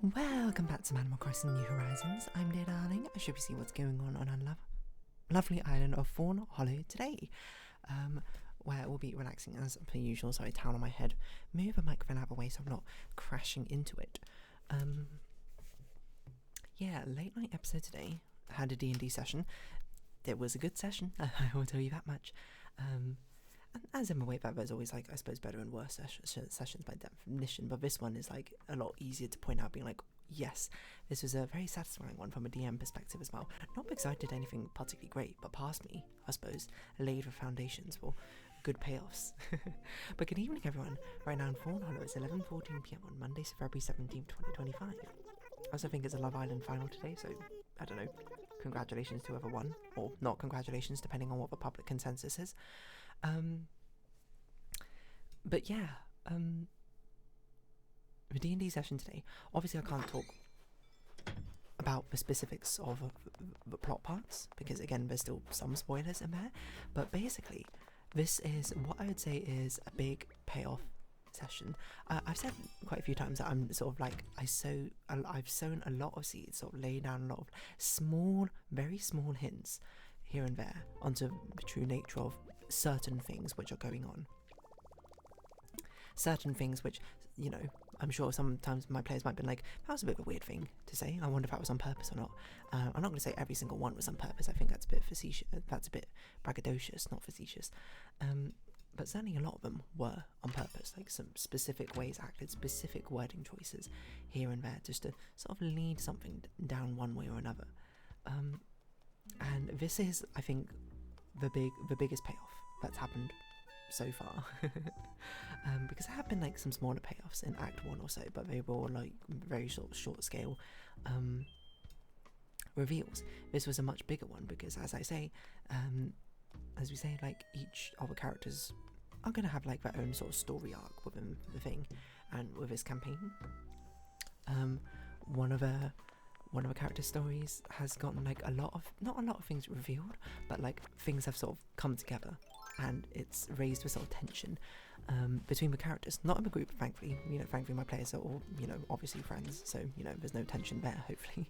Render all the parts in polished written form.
Welcome back to Animal Crossing New Horizons. I'm dear darling. I should be seeing what's going on our lovely island of Fawnhallow today, where we'll be relaxing as per usual. Sorry, towel on my head. Move a microphone out of the way so I'm not crashing into it. Yeah, late night episode today. I had a D&D session. It was a good session, I will tell you that much. And as in my way back, there's always, like, I suppose, better and worse sessions by definition, but this one is, like, a lot easier to point out, being like, yes, this was a very satisfying one from a DM perspective as well. Not because I did anything particularly great, but past me, I suppose, laid the foundations for good payoffs. But good evening, everyone. Right now in Fawnhallow, it's 11:14 PM on Monday, February 17th, 2025. I also think it's a Love Island final today, so, I don't know, congratulations to whoever won, or not congratulations, depending on what the public consensus is. But yeah, the D&D session today, obviously I can't talk about the specifics of the plot parts, because again, there's still some spoilers in there, but basically, this is what I would say is a big payoff session. I've said quite a few times that I'm sort of like, I've sown a lot of seeds, sort of laid down a lot of small, very small hints here and there onto the true nature of certain things which are going on. Certain things which, you know, I'm sure sometimes my players might have been like, that was a bit of a weird thing to say. I wonder if that was on purpose or not. I'm not going to say every single one was on purpose. I think that's a bit facetious. That's a bit braggadocious, not facetious. But certainly a lot of them were on purpose. Like some specific ways acted, specific wording choices here and there, just to sort of lead something down one way or another. And this is, I think, the biggest payoff that's happened so far. Because there have been like some smaller payoffs in Act 1 or so, but they were all like very short scale reveals. This was a much bigger one because, as I say, as we say, like each of the characters are going to have like their own sort of story arc within the thing, and with this campaign, one of the character stories has gotten like not a lot of things revealed, but like things have sort of come together, and it's raised a sort of tension between the characters, not in the group, thankfully. You know, thankfully my players are all, you know, obviously friends, so, you know, there's no tension there, hopefully.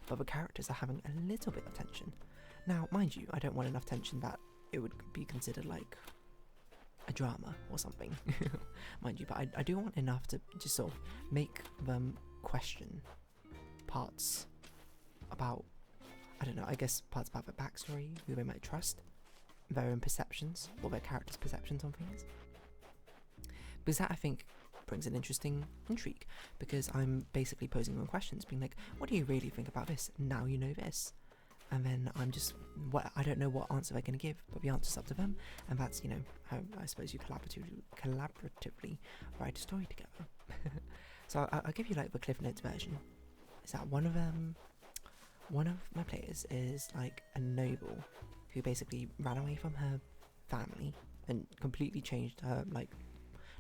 But the characters are having a little bit of tension. Now, mind you, I don't want enough tension that it would be considered like a drama or something, mind you, but I do want enough to just sort of make them question parts about, I don't know, I guess parts about their backstory, who they might trust, their own perceptions, or their characters' perceptions on things. Because that, I think, brings an interesting intrigue, because I'm basically posing them questions, being like, what do you really think about this? Now you know this. And then I'm just, I don't know what answer they're going to give, but the answer's up to them, and that's, you know, how I suppose you collaboratively write a story together. So I'll give you like the Cliff Notes version. Is that one of my players is like a noble who basically ran away from her family and completely changed her, like,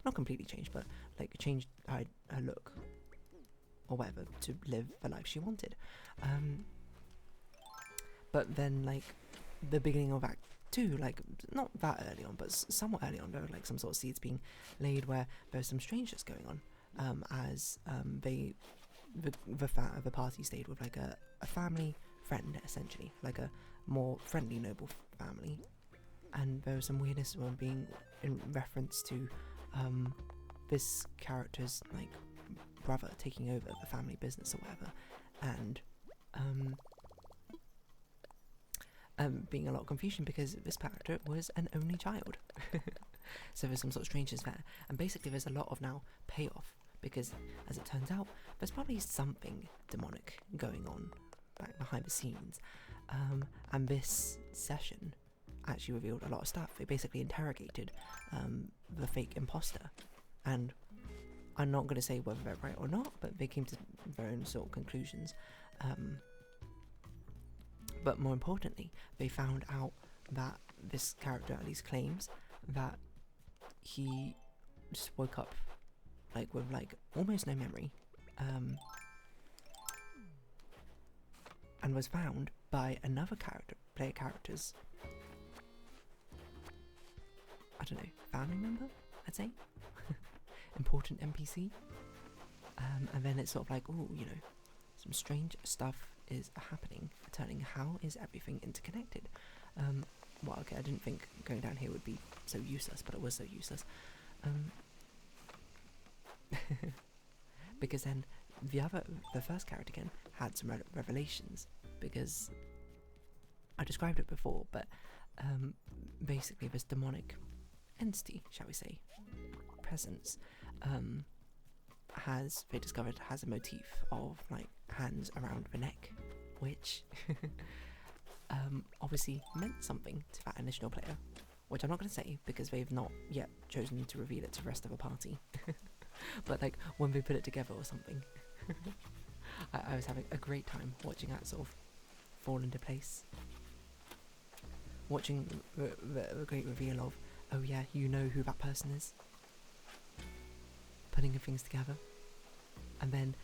not completely changed, but like changed her look or whatever to live the life she wanted. But then, like, the beginning of Act 2, like, not that early on, but somewhat early on, there were like some sort of seeds being laid where there's some strangeness going on, as the party stayed with like a family friend, essentially, like a more friendly noble family, and there was some weirdness being in reference to this character's like brother taking over the family business or whatever, and being a lot of confusion because this character was an only child. So there's some sort of strangeness there, and basically there's a lot of now payoff, because as it turns out there's probably something demonic going on back behind the scenes, and this session actually revealed a lot of stuff. They basically interrogated the fake imposter, and I'm not going to say whether they're right or not, but they came to their own sort of conclusions. But more importantly, they found out that this character at least claims that he just woke up like with like almost no memory, and was found by another player character's, I don't know, family member, I'd say. Important NPC. And then it's sort of like, oh, you know, some strange stuff is happening, turning. How is everything interconnected? Well, okay, I didn't think going down here would be so useless, but it was so useless. Because then the first character again had some revelations, because I described it before, but basically this demonic entity, shall we say, presence, they discovered has a motif of like hands around the neck, which obviously meant something to that initial player, which I'm not going to say because they've not yet chosen to reveal it to the rest of the party. But like when they put it together or something, I was having a great time watching that sort of fall into place. Watching the great reveal of, oh yeah, you know who that person is. Putting things together. And then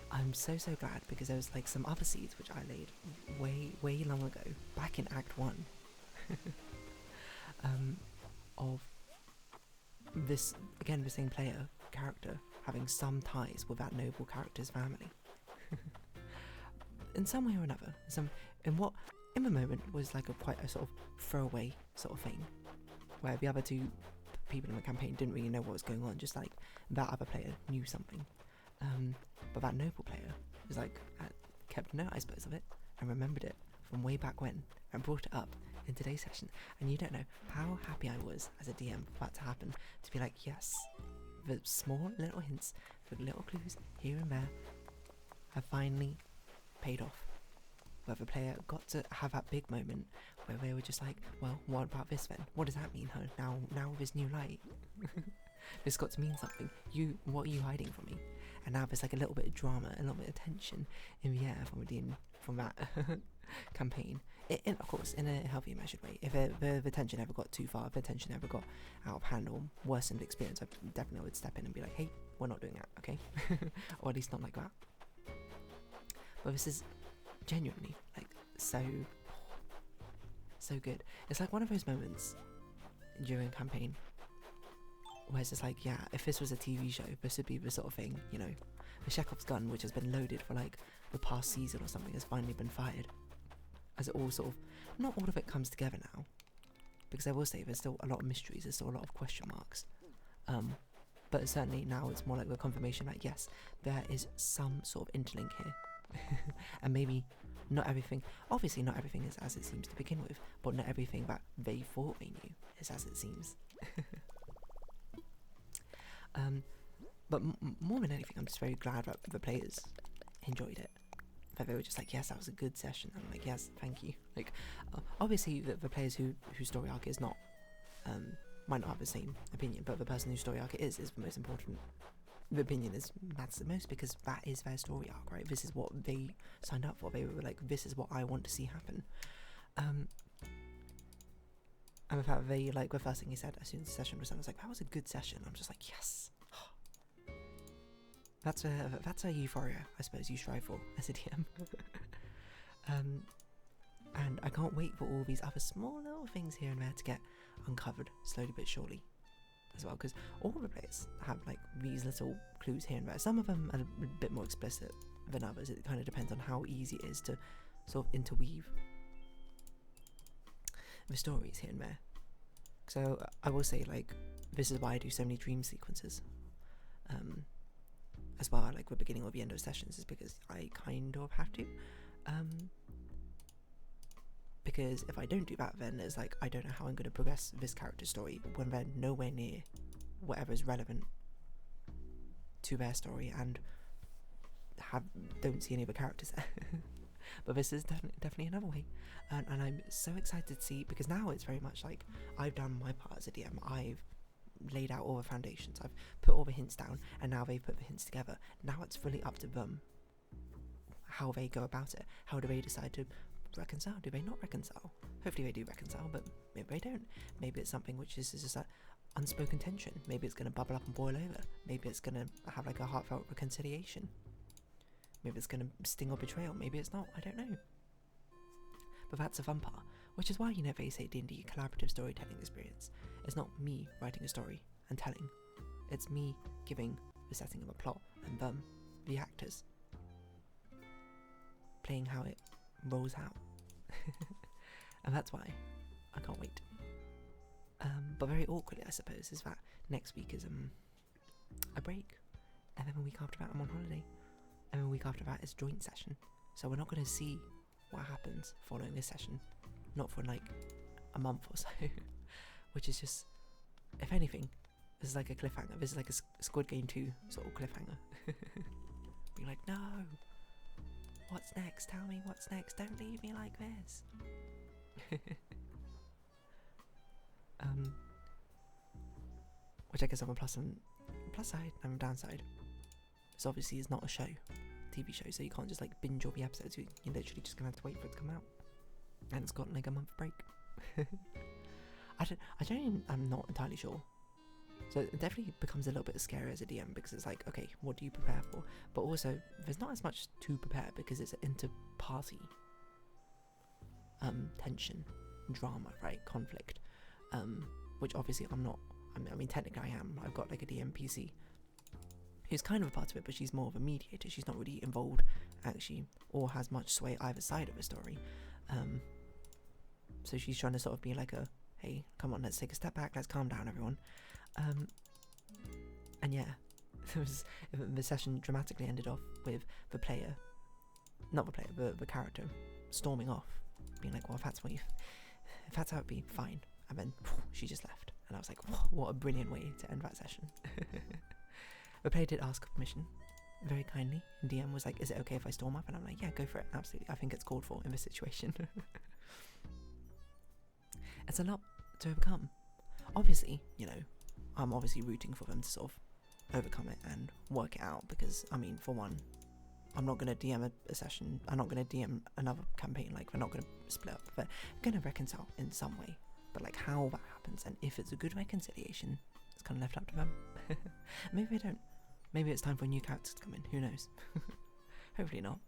I'm so glad because there was like some other seeds which I laid way long ago, back in Act 1. Of this, again, the same character having some ties with that noble character's family. In some way or another. In the moment was like quite a sort of throwaway sort of thing, where the other two people in the campaign didn't really know what was going on, just like that other player knew something. But that noble player was like, kept a note, I suppose, of it, and remembered it from way back when, and brought it up in today's session. And you don't know how happy I was as a DM for that to happen, to be like, yes, the small little hints, the little clues here and there have finally paid off. Where the player got to have that big moment where they were just like, well, what about this then? What does that mean, huh? Now with this new light, this got to mean something. What are you hiding from me? And now there's like a little bit of drama, a little bit of tension in the air from that campaign. Of course, in a healthy, measured way. If the tension ever got too far, if the tension ever got out of hand or worsened experience, I definitely would step in and be like, hey, we're not doing that, okay? Or at least not like that. But this is genuinely like so good. It's like one of those moments during a campaign where it's just like, yeah, if this was a TV show, this would be the sort of thing, you know, the Chekhov's gun, which has been loaded for like the past season or something, has finally been fired, as it all sort of, not all of it comes together now, because I will say there's still a lot of mysteries, there's still a lot of question marks, but certainly now it's more like the confirmation that yes, there is some sort of interlink here. And maybe not everything, obviously not everything is as it seems to begin with, but not everything that they thought they knew is as it seems. But more than anything, I'm just very glad that the players enjoyed it, that they were just like, yes, that was a good session. I'm like, yes, thank you. Like, obviously the players whose story arc is not, might not have the same opinion, but the person whose story arc it is the most important. The opinion matters the most, because that is their story arc, right? This is what they signed up for. They were like, this is what I want to see happen. And the fact they, like, the first thing he said as soon as the session was done was like, that was a good session. I'm just like, yes. That's a euphoria, I suppose, you strive for as a DM. And I can't wait for all these other small little things here and there to get uncovered slowly but surely as well, because all the players have like these little clues here and there. Some of them are a bit more explicit than others. It kind of depends on how easy it is to sort of interweave the stories here and there. So I will say, like, this is why I do so many dream sequences as well, like the beginning or the end of sessions, is because I kind of have to, because if I don't do that, then it's like I don't know how I'm going to progress this character's story when they're nowhere near whatever is relevant to their story, and don't see any of the characters there. But this is definitely another way, and I'm so excited to see, because now it's very much like I've done my part as a DM. I've laid out all the foundations, I've put all the hints down, and now they've put the hints together. Now it's fully up to them how they go about it. How do they decide to reconcile? Do they not reconcile? Hopefully they do reconcile, but maybe they don't. Maybe it's something which is just that unspoken tension. Maybe it's going to bubble up and boil over. Maybe it's going to have like a heartfelt reconciliation. Maybe it's going to sting or betrayal. Maybe it's not. I don't know. But that's the fun part, which is why, you know, they say D&D collaborative storytelling experience. It's not me writing a story and telling. It's me giving the setting of a plot and them the actors playing how it rolls out. And that's why I can't wait. But very awkwardly, I suppose, is that next week is a break, and then the week after that I'm on holiday, and then the week after that is joint session. So we're not going to see what happens following this session, not for like a month or so, which is just, if anything, this is like a cliffhanger. This is like a Squid Game 2 sort of cliffhanger. Being like, no, what's next? Tell me what's next. Don't leave me like this. Which I guess on a plus side and downside. So obviously it's not a show, TV show, so you can't just like binge all the episodes. You're literally just gonna have to wait for it to come out, and it's got like a month break. I'm not entirely sure. So it definitely becomes a little bit scary as a DM, because it's like, okay, what do you prepare for? But also, there's not as much to prepare because it's an inter-party tension, drama, right, conflict, which obviously I'm not. I mean, technically I am. I've got like a DM PC who's kind of a part of it, but she's more of a mediator. She's not really involved, actually, or has much sway either side of the story. So she's trying to sort of be like a, hey, come on, let's take a step back, let's calm down, everyone. And yeah, the session dramatically ended off with the character storming off, being like, well, if that's how it'd be, fine. And then she just left, and I was like, what a brilliant way to end that session. The player did ask permission very kindly, and DM was like, is it okay if I storm off? And I'm like, yeah, go for it, absolutely, I think it's called for in this situation. It's a lot to overcome. Obviously, I'm obviously rooting for them to sort of overcome it and work it out, because, I mean, for one, I'm not going to DM a session, I'm not going to DM another campaign, like, we're not going to split up, but we're going to reconcile in some way. But, like, how that happens, and if it's a good reconciliation, it's kind of left up to them. Maybe they don't. Maybe it's time for new characters to come in, who knows. Hopefully not.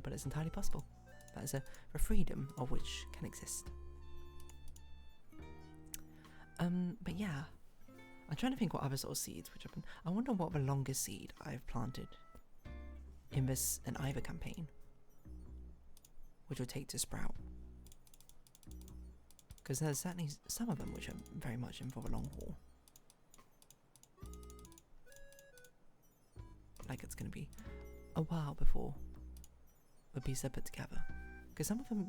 But it's entirely possible. That is a freedom of which can exist. But yeah, I'm trying to think what other sort of seeds which have been. I wonder what the longest seed I've planted in either campaign, which will take to sprout. Because there's certainly some of them which are very much in for the long haul. Like it's going to be a while before the pieces are put together. Because some of them,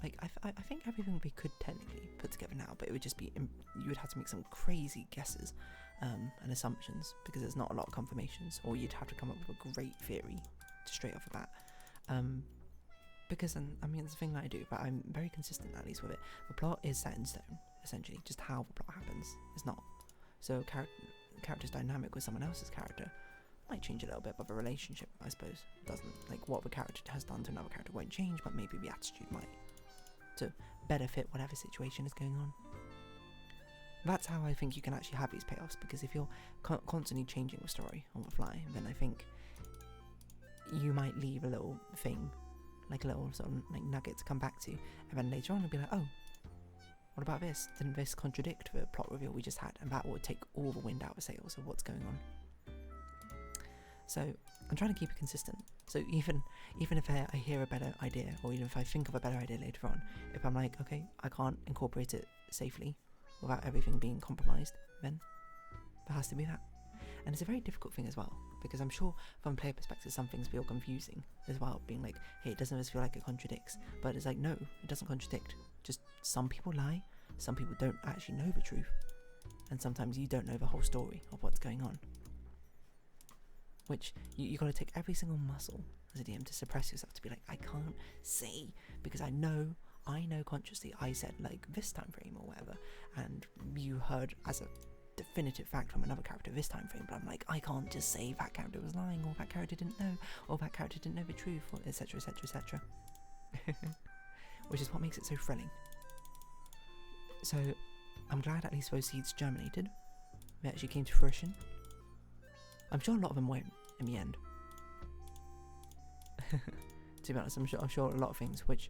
like I think everything we could technically put together now, but it would just be, you would have to make some crazy guesses and assumptions, because there's not a lot of confirmations, or you'd have to come up with a great theory straight off the bat. Because, I mean, it's the thing that I do, but I'm very consistent at least with it. The plot is set in stone, essentially, just how the plot happens is not. So character's dynamic with someone else's character might change a little bit, but the relationship, I suppose, doesn't. Like, what the character has done to another character won't change, but maybe the attitude might, to better fit whatever situation is going on. That's how I think you can actually have these payoffs, because if you're constantly changing the story on the fly, then I think you might leave a little thing, like a little sort of like nugget to come back to, and then later on you'll be like, oh, what about this? Didn't this contradict the plot reveal we just had? And that will take all the wind out of the sails of what's going on. So I'm trying to keep it consistent. So even if I hear a better idea, or even if I think of a better idea later on, if I'm like, okay, I can't incorporate it safely without everything being compromised, then there has to be that. And it's a very difficult thing as well, because I'm sure from a player perspective some things feel confusing as well, being like, hey, it doesn't always feel like it contradicts, but it's like, no, it doesn't contradict. Just some people lie, some people don't actually know the truth, and sometimes you don't know the whole story of what's going on. Which you got to take every single muscle as a DM to suppress yourself, to be like, I can't say, because I know consciously I said like this time frame or whatever, and you heard as a definitive fact from another character this time frame, but I'm like, I can't just say that character was lying, or that character didn't know, or that character didn't know the truth, or etc, etc, etc. Which is what makes it so thrilling. So I'm glad at least those seeds germinated, they actually came to fruition. I'm sure a lot of them won't in the end. To be honest, I'm sure a lot of things which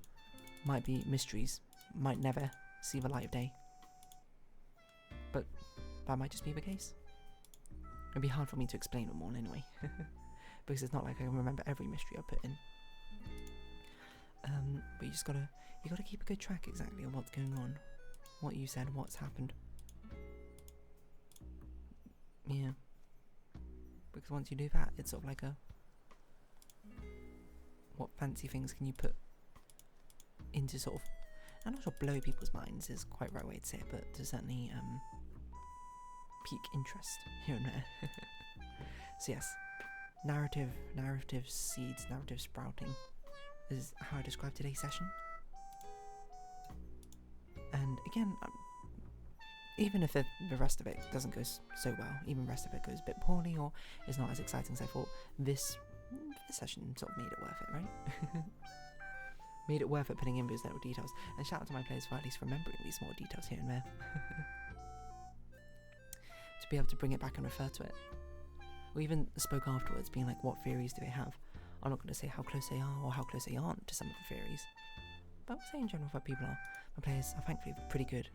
might be mysteries might never see the light of day. But that might just be the case. It'd be hard for me to explain them all anyway. because it's not like I can remember every mystery I put in. But you gotta keep a good track exactly of what's going on, what you said, what's happened. Yeah. Because once you do that, it's sort of like what fancy things can you put into sort of, I'm not sure blow people's minds is quite the right way to say it, but to certainly pique interest here and there. So yes, narrative seeds, narrative sprouting is how I describe today's session. And again, even if the rest of it doesn't go so well, even the rest of it goes a bit poorly or is not as exciting as I thought, this session sort of made it worth it, right? Made it worth it putting in those little details. And shout out to my players for at least remembering these small details here and there. To be able to bring it back and refer to it. Or even spoke afterwards, being like, what theories do they have? I'm not going to say how close they are or how close they aren't to some of the theories. But I would say in general that people are, my players are thankfully pretty good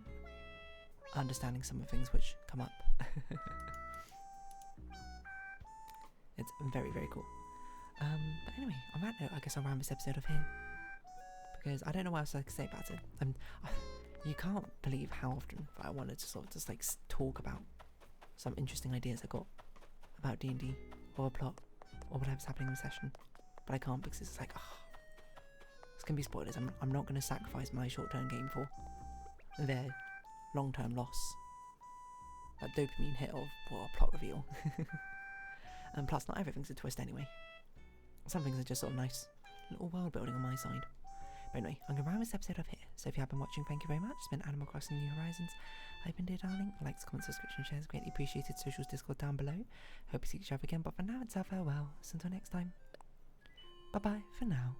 at understanding some of the things which come up. It's very, very cool. But anyway, on that note, I guess I'll round this episode off here. Because I don't know what else I can say about it. You can't believe how often I wanted to sort of just like talk about some interesting ideas I got about D&D or a plot or whatever's happening in the session, but I can't because it's like, it's gonna be spoilers. I'm not gonna sacrifice my short-term game for their long-term loss. That dopamine hit of a plot reveal. And plus, not everything's a twist anyway. Some things are just sort of nice little world building on my side. But anyway, I'm going to round this episode up here. So if you have been watching, thank you very much. It's been Animal Crossing New Horizons. I've been dear darling. Likes, comments, subscription, shares, greatly appreciated. Socials, Discord down below. Hope you see each other again. But for now, it's our farewell. So until next time. Bye bye for now.